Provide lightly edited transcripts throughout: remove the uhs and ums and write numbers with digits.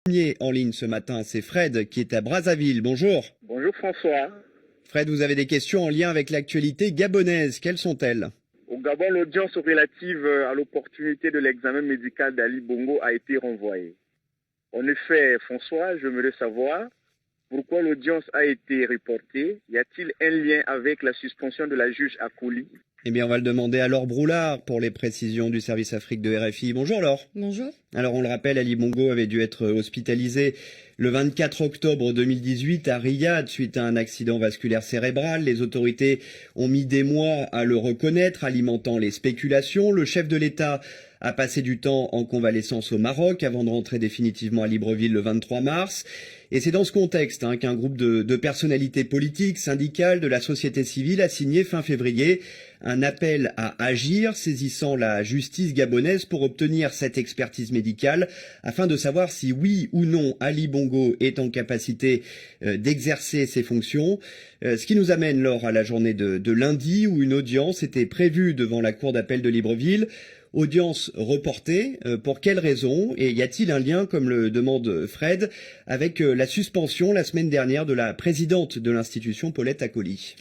Premier en ligne ce matin, c'est Fred qui est à Brazzaville. Bonjour. Bonjour François. Fred, vous avez des questions en lien avec l'actualité gabonaise. Quelles sont-elles? Au Gabon, l'audience relative à l'opportunité de l'examen médical d'Ali Bongo a été renvoyée. En effet, François, j'aimerais savoir pourquoi l'audience a été reportée. Y a-t-il un lien avec la suspension de la juge Akoli? Eh bien, on va le demander à Laure Broulard pour les précisions du service Afrique de RFI. Bonjour Laure. Bonjour. Alors, on le rappelle, Ali Bongo avait dû être hospitalisé le 24 octobre 2018 à Riyad suite à un accident vasculaire cérébral. Les autorités ont mis des mois à le reconnaître, alimentant les spéculations. Le chef de l'État a passé du temps en convalescence au Maroc avant de rentrer définitivement à Libreville le 23 mars. Et c'est dans ce contexte qu'un groupe de personnalités politiques, syndicales, de la société civile a signé fin février un appel à agir, saisissant la justice gabonaise pour obtenir cette expertise médicale afin de savoir si oui ou non Ali Bongo est en capacité d'exercer ses fonctions. Ce qui nous amène, Laure, à la journée de lundi où une audience était prévue devant la cour d'appel de Libreville. Audience reportée, pour quelles raisons? Et y a-t-il un lien, comme le demande Fred, avec la suspension la semaine dernière de la présidente de l'institution, Paulette Akoli?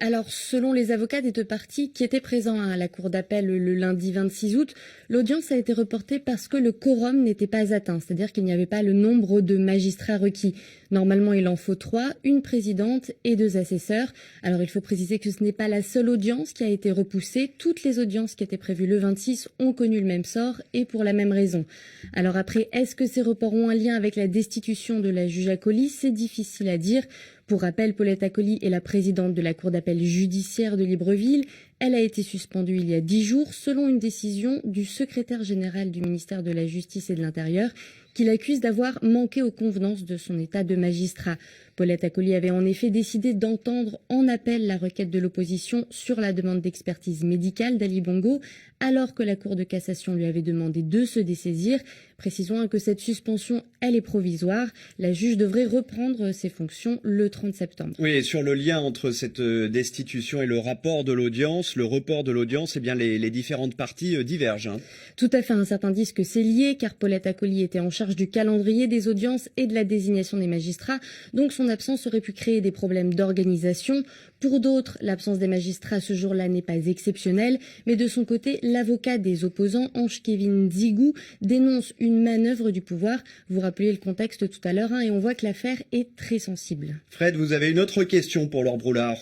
Alors, selon les avocats des deux parties qui étaient présents à la cour d'appel le lundi 26 août, l'audience a été reportée parce que le quorum n'était pas atteint, c'est-à-dire qu'il n'y avait pas le nombre de magistrats requis. Normalement, il en faut 3, une présidente et 2 assesseurs. Alors, il faut préciser que ce n'est pas la seule audience qui a été repoussée. Toutes les audiences qui étaient prévues le 26 ont connu le même sort et pour la même raison. Alors après, est-ce que ces reports ont un lien avec la destitution de la juge Akoli? C'est difficile à dire. Pour rappel, Paulette Akoli est la présidente de la cour d'appel judiciaire de Libreville. Elle a été suspendue il y a 10 jours selon une décision du secrétaire général du ministère de la Justice et de l'Intérieur qui l'accuse d'avoir manqué aux convenances de son état de magistrat. Paulette Akoli avait en effet décidé d'entendre en appel la requête de l'opposition sur la demande d'expertise médicale d'Ali Bongo, alors que la Cour de cassation lui avait demandé de se dessaisir. Précisons que cette suspension, elle est provisoire. La juge devrait reprendre ses fonctions le 30 septembre. Oui, et sur le lien entre cette destitution et le rapport de l'audience, le report de l'audience, eh bien les différentes parties divergent. Tout à fait, certains disent que c'est lié, car Paulette Akoli était en charge du calendrier des audiences et de la désignation des magistrats, donc son absence aurait pu créer des problèmes d'organisation. Pour d'autres, l'absence des magistrats ce jour-là n'est pas exceptionnelle, mais de son côté, l'avocat des opposants, Ange-Kevin Zigou, dénonce une manœuvre du pouvoir. Vous rappelez le contexte tout à l'heure, et on voit que l'affaire est très sensible. Fred, vous avez une autre question pour Laure Broulard.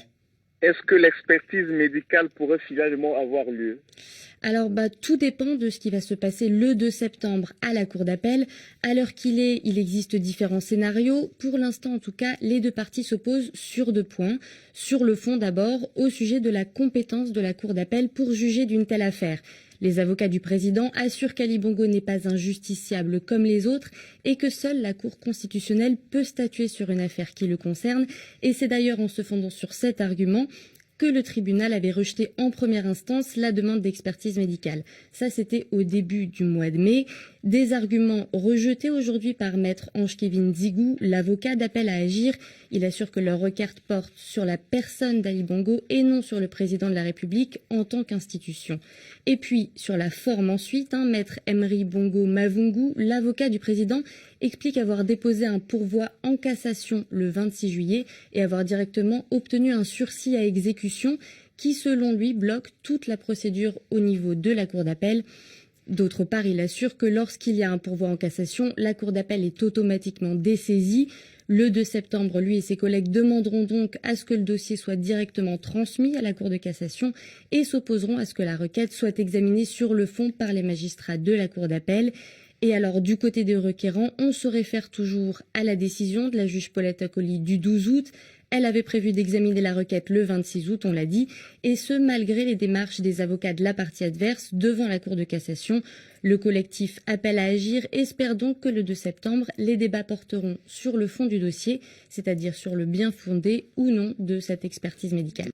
Est-ce que l'expertise médicale pourrait finalement avoir lieu? Alors, tout dépend de ce qui va se passer le 2 septembre à la cour d'appel. À l'heure qu'il est, il existe différents scénarios. Pour l'instant, en tout cas, les deux parties s'opposent sur 2 points. Sur le fond, d'abord, au sujet de la compétence de la cour d'appel pour juger d'une telle affaire. Les avocats du président assurent qu'Ali Bongo n'est pas un justiciable comme les autres et que seule la Cour constitutionnelle peut statuer sur une affaire qui le concerne. Et c'est d'ailleurs en se fondant sur cet argument que le tribunal avait rejeté en première instance la demande d'expertise médicale. Ça, c'était au début du mois de mai. Des arguments rejetés aujourd'hui par maître Ange-Kevin Zigou, l'avocat d'appel à agir. Il assure que leur requête porte sur la personne d'Ali Bongo et non sur le président de la République en tant qu'institution. Et puis, sur la forme ensuite, maître Emery Bongo Mavungu, l'avocat du président, explique avoir déposé un pourvoi en cassation le 26 juillet et avoir directement obtenu un sursis à exécution qui, selon lui, bloque toute la procédure au niveau de la cour d'appel. D'autre part, il assure que lorsqu'il y a un pourvoi en cassation, la cour d'appel est automatiquement dessaisie. Le 2 septembre, lui et ses collègues demanderont donc à ce que le dossier soit directement transmis à la Cour de cassation et s'opposeront à ce que la requête soit examinée sur le fond par les magistrats de la Cour d'appel. Et alors, du côté des requérants, on se réfère toujours à la décision de la juge Paulette Akoli du 12 août. Elle avait prévu d'examiner la requête le 26 août, on l'a dit, et ce, malgré les démarches des avocats de la partie adverse devant la Cour de cassation. Le collectif Appel à agir espère donc que le 2 septembre, les débats porteront sur le fond du dossier, c'est-à-dire sur le bien fondé ou non de cette expertise médicale.